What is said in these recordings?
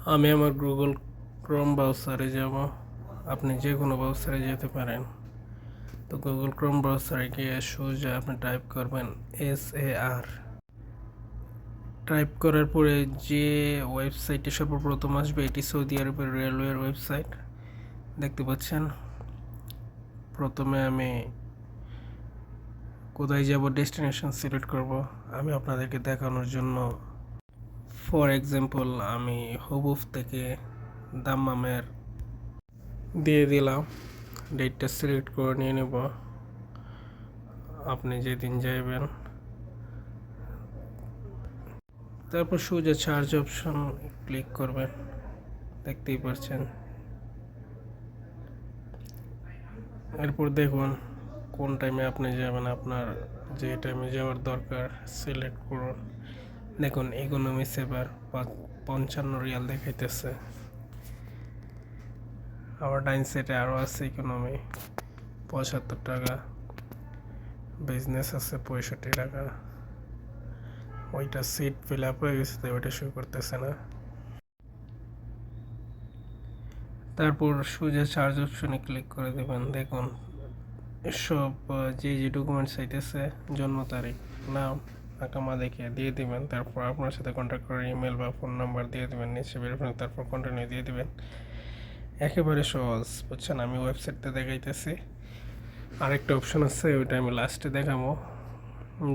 আমি আমার Google Chrome ব্রাউজারে যাব। আপনি যে কোনো ব্রাউজারে যেতে পারেন। তো গুগল ক্রোম ব্রাউজারে গিয়ে সোজা আপনি টাইপ করবেন SAR। টাইপ করার পরে যে ওয়েবসাইটটি সর্বপ্রথম আসবে এটি সৌদি আরবের রেলওয়ের ওয়েবসাইট। দেখতে পাচ্ছেন। প্রথমে আমি কোথায় যাব ডেস্টিনেশন সিলেক্ট করব আমি আপনাদেরকে দেখানোর জন্য। ফর এক্সাম্পল আমি হুবুব থেকে দাম্মামের দিয়ে দিলাম। ডেটটা সিলেক্ট করে নিয়ে নেব। আপনি যেদিন যাইবেন, তারপর সোজা চার্জ অপশন ক্লিক করবেন। দেখতেই পাচ্ছেন। এরপর দেখুন কোন টাইমে আপনি যাবেন, আপনার যে টাইমে যাওয়ার দরকার সিলেক্ট করুন। দেখুন ইকোনমি সেভার 55 রিয়াল দেখাইতেছে। আবার ডাইন সেটে আরও আছে ইকোনমি 75 টাকা, বিজনেস আছে 65 টাকা। ওইটা সিট ফিল আপ হয়ে গেছে, ওইটা শো করতেছে না। তারপর সোজা চার্জ অপশনে ক্লিক করে দেবেন। দেখুন সব যে ডকুমেন্টস চাইতেছে, জন্ম তারিখ, নাম, আকামা দেখে দিয়ে দিবেন। তারপর আপনার সাথে কন্ট্যাক্ট করে ইমেল বা ফোন নাম্বার দিয়ে দেবেন, নিচে বেরোবেন, তারপর কন্টিনিউ দিয়ে দিবেন। একেবারে সহজ, বুঝছেন। আমি ওয়েবসাইটটা দেখাইতেছি। আরেকটা অপশন আছে, ওইটা আমি লাস্টে দেখাবো।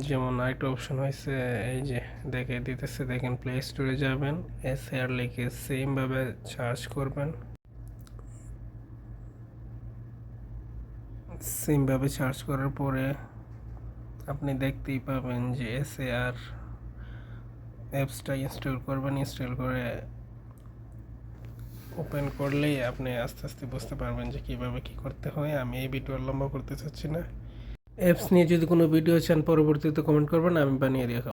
যেমন আরেকটা অপশন হয়েছে, এই যে দেখে দিতেছে, দেখেন প্লে স্টোরে যাবেন, SAR লিখে সেমভাবে সার্চ করবেন। সেমভাবে সার্চ করার পরে আপনি দেখতেই পাবেন যে SAR অ্যাপসটা ইনস্টল করবেন। ইনস্টল করে ওপেন করলেই আপনি আস্তে আস্তে বুঝতে পারবেন যে কীভাবে কী করতে হয়। আমি এই ভিডিও লম্বা করতে চাচ্ছি না। অ্যাপস নিয়ে যদি কোনো ভিডিও চান পরবর্তীতে কমেন্ট করবেন, আমি বানিয়ে দেখাবো।